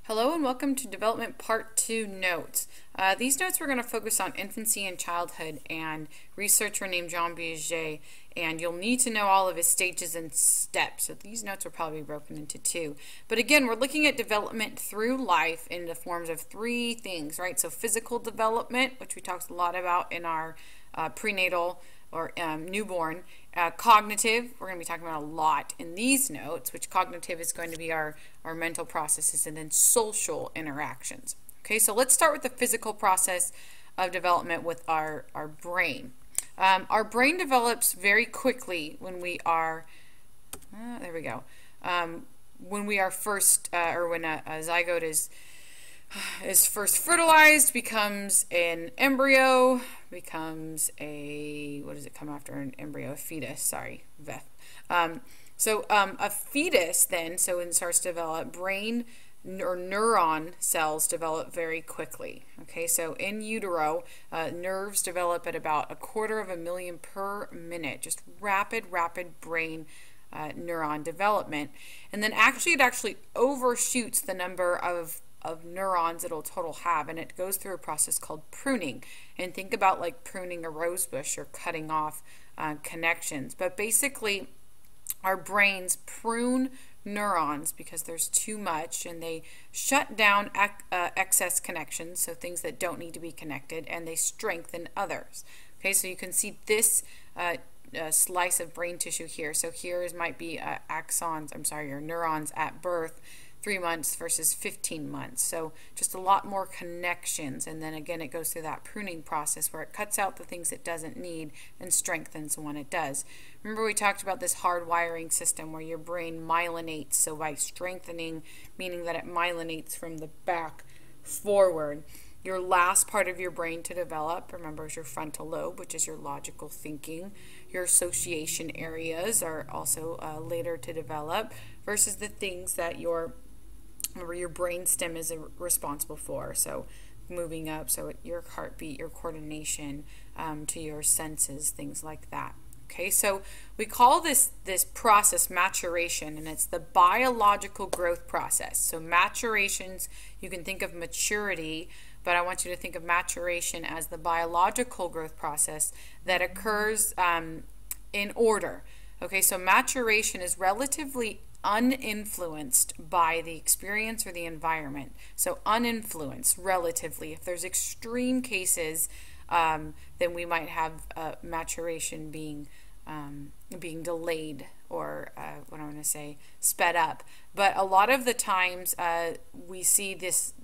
Hello and welcome to Development Part 2 notes. These notes we're going to focus on infancy and childhood and researcher named Jean Piaget, and you'll need to know all of his stages and steps. So these notes are probably broken into two. But again, we're looking at development through life in the forms of three things, right? So physical development, which we talked a lot about in our prenatal or newborn. Cognitive, we're going to be talking about a lot in these notes, which cognitive is going to be our mental processes, and then social interactions. Okay, so let's start with the physical process of development with our brain. Our brain develops very quickly when we are, when we are first, or when a zygote is first fertilized, becomes an embryo, becomes a, what does it come after an embryo? A fetus, sorry, Veth. A fetus then, so when it starts to develop, brain or neuron cells develop very quickly. Okay, so in utero, nerves develop at about 250,000 per minute, just rapid brain neuron development. And then it actually overshoots the number of neurons it'll total have, and it goes through a process called pruning. And think about like pruning a rose bush or cutting off connections. But basically, our brains prune neurons because there's too much, and they shut down excess connections, so things that don't need to be connected, and they strengthen others. Okay, so you can see this slice of brain tissue here. So here might be or neurons at birth, 3 months versus 15 months. So just a lot more connections. And then again, it goes through that pruning process where it cuts out the things it doesn't need and strengthens when it does. Remember, we talked about this hardwiring system where your brain myelinates. So by strengthening, meaning that it myelinates from the back forward. Your last part of your brain to develop, remember, is your frontal lobe, which is your logical thinking. Your association areas are also later to develop, versus the things that your brain stem is responsible for. So moving up, so your heartbeat, your coordination, to your senses, things like that. Okay, so we call this process maturation, and it's the biological growth process. So maturations, you can think of maturity, but I want you to think of maturation as the biological growth process that occurs in order. Okay, so maturation is relatively uninfluenced by the experience or the environment. So uninfluenced relatively. If there's extreme cases, then we might have maturation being delayed, or what I'm going to say, sped up. But a lot of the times we see these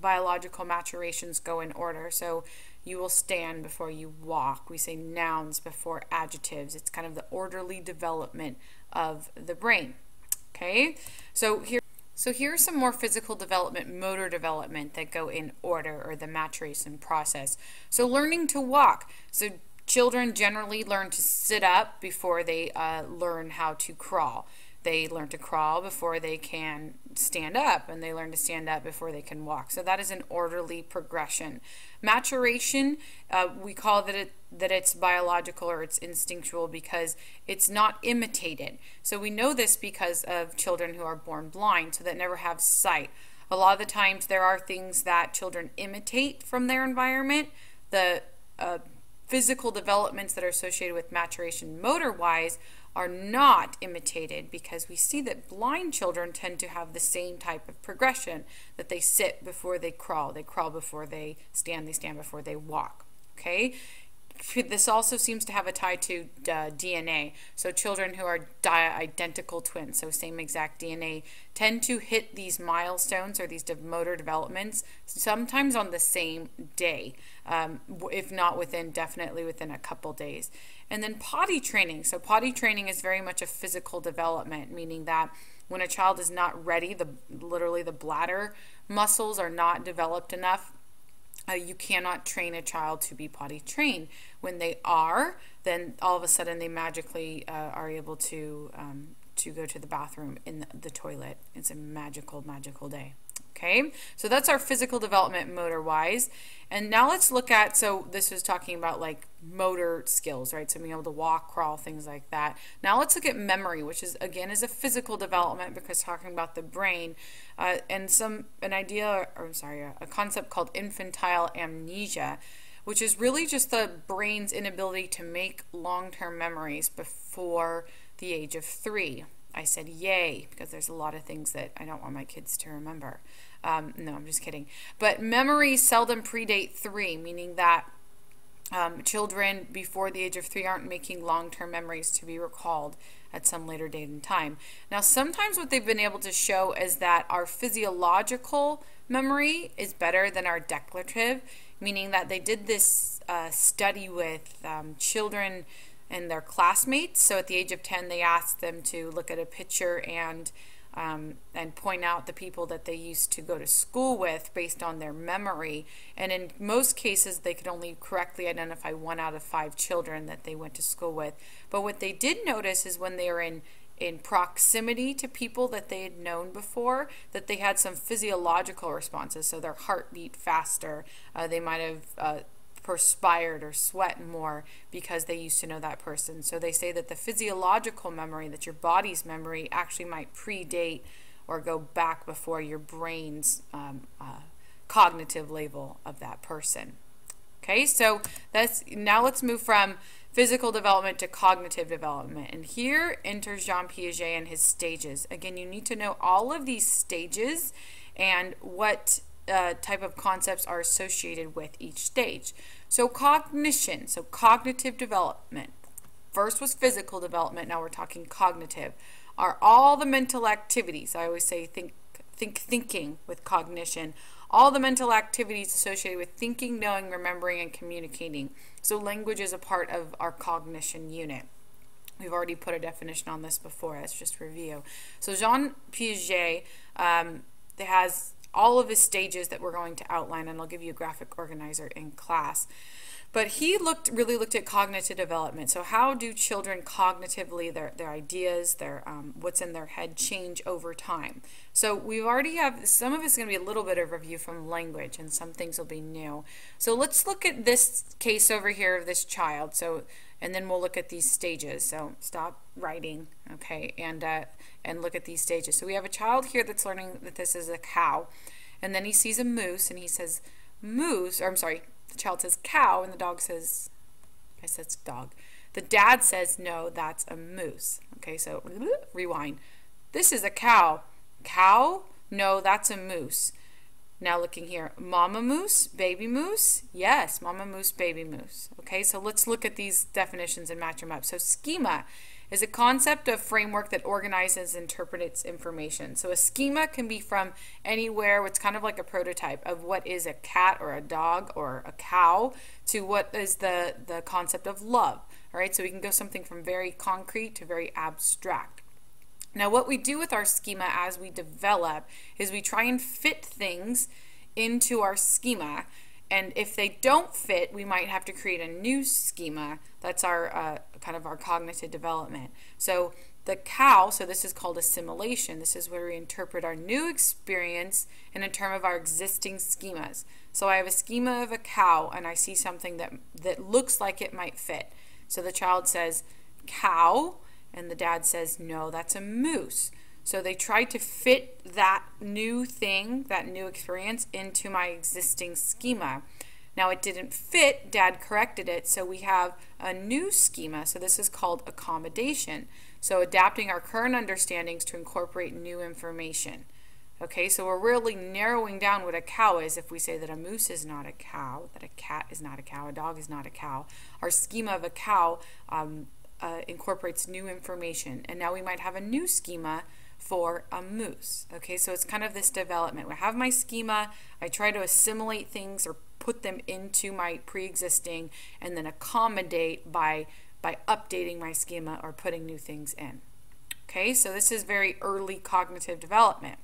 biological maturations go in order. So you will stand before you walk. We say nouns before adjectives. It's kind of the orderly development of the brain. Okay, so here's some more physical development, motor development that go in order, or the maturation process. So learning to walk. So children generally learn to sit up before they learn how to crawl. They learn to crawl before they can stand up, and they learn to stand up before they can walk. So that is an orderly progression. Maturation, we call that it's biological or it's instinctual because it's not imitated. So we know this because of children who are born blind, so that never have sight. A lot of the times there are things that children imitate from their environment. The physical developments that are associated with maturation motor-wise are not imitated, because we see that blind children tend to have the same type of progression, that they sit before they crawl before they stand before they walk. Okay, this also seems to have a tie to DNA. So children who are identical twins, so same exact DNA, tend to hit these milestones or these motor developments sometimes on the same day, if not definitely within a couple days. And then potty training. So potty training is very much a physical development, meaning that when a child is not ready, literally the bladder muscles are not developed enough. You cannot train a child to be potty trained. When they are, then all of a sudden they magically are able to go to the bathroom in the toilet. It's a magical day. Okay, so that's our physical development motor-wise. And now let's look at, so this was talking about like motor skills, right? So being able to walk, crawl, things like that. Now let's look at memory, which is again is a physical development because talking about the brain, and a concept called infantile amnesia, which is really just the brain's inability to make long-term memories before the age of 3. I said yay because there's a lot of things that I don't want my kids to remember. No, I'm just kidding. But memories seldom predate 3, meaning that children before the age of 3 aren't making long-term memories to be recalled at some later date in time. Now, sometimes what they've been able to show is that our physiological memory is better than our declarative, meaning that they did this study with children and their classmates. So at the age of 10, they asked them to look at a picture and point out the people that they used to go to school with based on their memory. And in most cases, they could only correctly identify 1 out of 5 children that they went to school with. But what they did notice is when they were in proximity to people that they had known before, that they had some physiological responses. So their heart beat faster. They might have perspired or sweat more because they used to know that person. So they say that the physiological memory, that your body's memory actually might predate or go back before your brain's cognitive level of that person. Okay, so now let's move from physical development to cognitive development. And here enters Jean Piaget and his stages. Again, you need to know all of these stages and what type of concepts are associated with each stage. So cognition, so cognitive development. First was physical development, now we're talking cognitive. Are all the mental activities, I always say thinking with cognition, all the mental activities associated with thinking, knowing, remembering, and communicating. So language is a part of our cognition unit. We've already put a definition on this before, let's just review. So Jean Piaget has all of his stages that we're going to outline, and I'll give you a graphic organizer in class. But he really looked at cognitive development. So how do children cognitively, their ideas, what's in their head change over time? So we already have, some of it's going to be a little bit of review from language, and some things will be new. So let's look at this case over here of this child. And then we'll look at these stages. So stop writing, okay, and look at these stages. So we have a child here that's learning that this is a cow, and then he sees a moose, and he says moose, or I'm sorry, the child says cow, and the dog says, I said dog. The dad says, no, that's a moose. Okay, so rewind. This is a cow. Cow? No, that's a moose. Now looking here, mama moose, baby moose? Yes, mama moose, baby moose. Okay, so let's look at these definitions and match them up. So schema is a concept of framework that organizes and interprets information. So a schema can be from anywhere. It's kind of like a prototype of what is a cat or a dog or a cow to what is the concept of love. All right, so we can go something from very concrete to very abstract. Now what we do with our schema as we develop is we try and fit things into our schema, and if they don't fit, we might have to create a new schema. That's our kind of our cognitive development. So the cow, so this is called assimilation. This is where we interpret our new experience in a term of our existing schemas. So I have a schema of a cow, and I see something that looks like it might fit. So the child says cow, and the dad says, no, that's a moose. So they tried to fit that new thing, that new experience, into my existing schema. Now it didn't fit, dad corrected it, so we have a new schema. So this is called accommodation. So adapting our current understandings to incorporate new information. Okay, so we're really narrowing down what a cow is if we say that a moose is not a cow, that a cat is not a cow, a dog is not a cow. Our schema of a cow incorporates new information, and now we might have a new schema for a moose. Okay, so it's kind of this development. I have my schema, I try to assimilate things or put them into my pre-existing, and then accommodate by updating my schema or putting new things in. Okay, so this is very early cognitive development.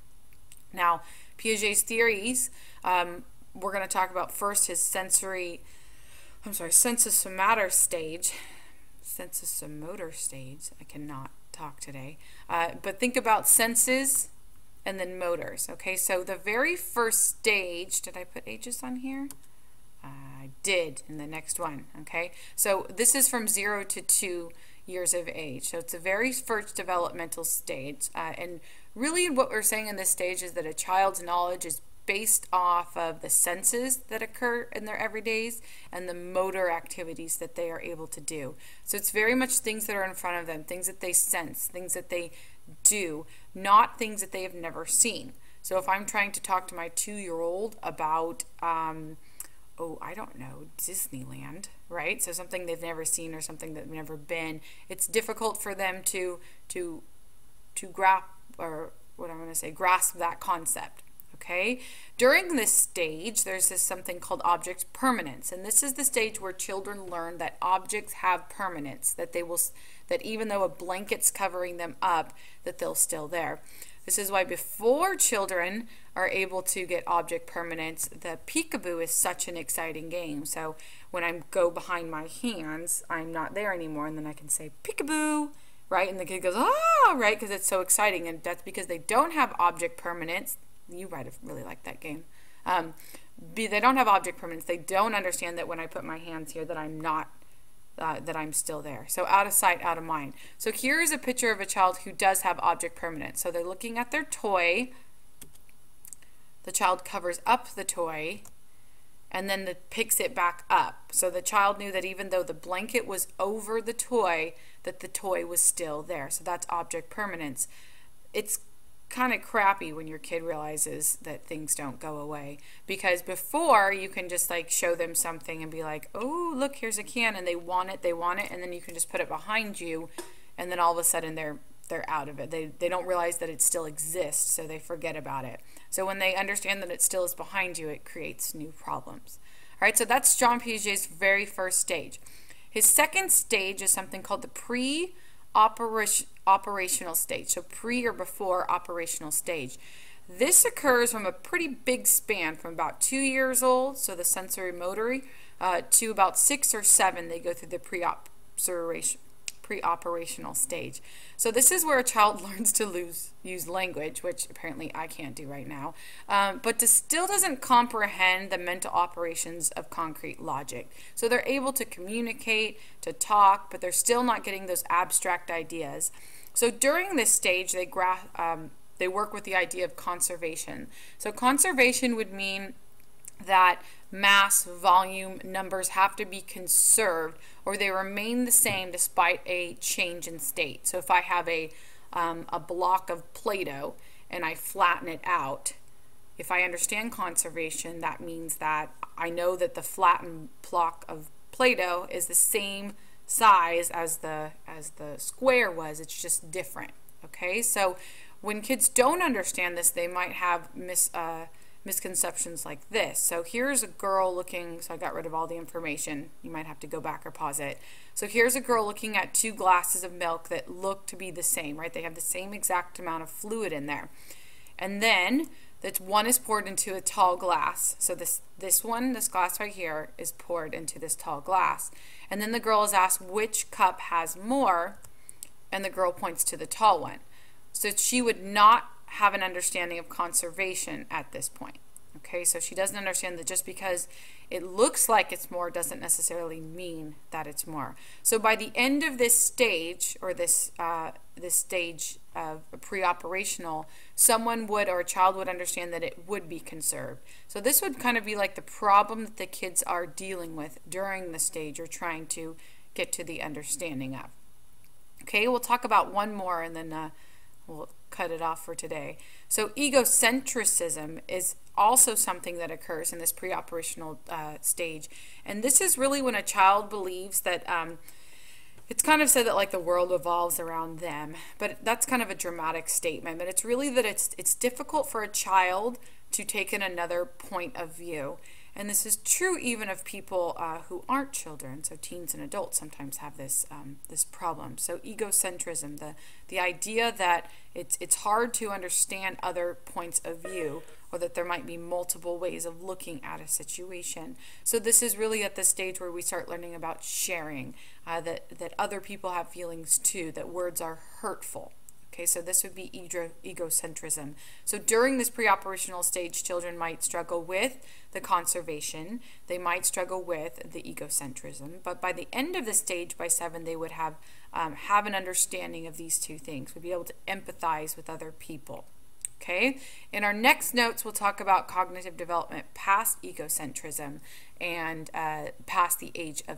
Now, Piaget's theories, we're going to talk about first his sensosomotor stage. Sensosomotor stage. I cannot talk today. But think about senses and then motors. Okay, so the very first stage, did I put ages on here? I did in the next one. Okay, so this is from 0 to 2 years of age. So it's the very first developmental stage. And really what we're saying in this stage is that a child's knowledge is based off of the senses that occur in their everydays and the motor activities that they are able to do. So it's very much things that are in front of them, things that they sense, things that they do, not things that they have never seen. So if I'm trying to talk to my 2-year-old about oh, I don't know, Disneyland, right? So something they've never seen or something they've never been, it's difficult for them to grasp, or what I'm going to say, grasp that concept. Okay? During this stage, there's something called object permanence, and this is the stage where children learn that objects have permanence, that that even though a blanket's covering them up, that they'll still there. This is why before children are able to get object permanence, the peekaboo is such an exciting game. So when I go behind my hands, I'm not there anymore, and then I can say peekaboo, right? And the kid goes, ah, right? Because it's so exciting, and that's because they don't have object permanence. You might have really liked that game. They don't have object permanence. They don't understand that when I put my hands here that I'm not that I'm still there. So out of sight, out of mind. So here's a picture of a child who does have object permanence. So they're looking at their toy. The child covers up the toy and then picks it back up. So the child knew that even though the blanket was over the toy, that the toy was still there. So that's object permanence. It's kind of crappy when your kid realizes that things don't go away, because before you can just like show them something and be like, oh look, here's a can, and they want it, and then you can just put it behind you, and then all of a sudden they're out of it. They don't realize that it still exists, so they forget about it. So when they understand that it still is behind you, it creates new problems. All right, so that's John Piaget's very first stage. His second stage is something called the pre-operational stage, so pre or before operational stage. This occurs from a pretty big span, from about 2 years old, so the sensory motor, to about 6 or 7. They go through the pre-operational stage. So this is where a child learns to use language, which apparently I can't do right now, but still doesn't comprehend the mental operations of concrete logic. So they're able to communicate, to talk, but they're still not getting those abstract ideas. So during this stage, they work with the idea of conservation. So conservation would mean that mass, volume, numbers have to be conserved, or they remain the same despite a change in state. So if I have a block of Play-Doh and I flatten it out, if I understand conservation, that means that I know that the flattened block of Play-Doh is the same size as the square was. It's just different. Okay, so when kids don't understand this, they might have misconceptions like this. So here's a girl looking, so I got rid of all the information. You might have to go back or pause it. So here's a girl looking at 2 glasses of milk that look to be the same, right? They have the same exact amount of fluid in there. And then that one is poured into a tall glass. So this glass right here is poured into this tall glass. And then the girl is asked which cup has more, and the girl points to the tall one. So she would not have an understanding of conservation at this point. Okay, so she doesn't understand that just because it looks like it's more doesn't necessarily mean that it's more. So by the end of this stage, or this stage of pre-operational, someone would, or a child would understand that it would be conserved. So this would kind of be like the problem that the kids are dealing with during the stage, or trying to get to the understanding of. Okay, we'll talk about one more and then we'll cut it off for today. So egocentrism is also something that occurs in this pre-operational stage. And this is really when a child believes that, it's kind of said that like the world revolves around them, but that's kind of a dramatic statement. But it's really that it's difficult for a child to take in another point of view. And this is true even of people who aren't children. So teens and adults sometimes have this problem. So egocentrism, the idea that it's hard to understand other points of view, or that there might be multiple ways of looking at a situation. So this is really at the stage where we start learning about sharing, that other people have feelings too, that words are hurtful. Okay, so this would be egocentrism. So during this pre-operational stage, children might struggle with the conservation. They might struggle with the egocentrism. But by the end of the stage, by 7, they would have an understanding of these two things. Would be able to empathize with other people. Okay, in our next notes, we'll talk about cognitive development past egocentrism and past the age of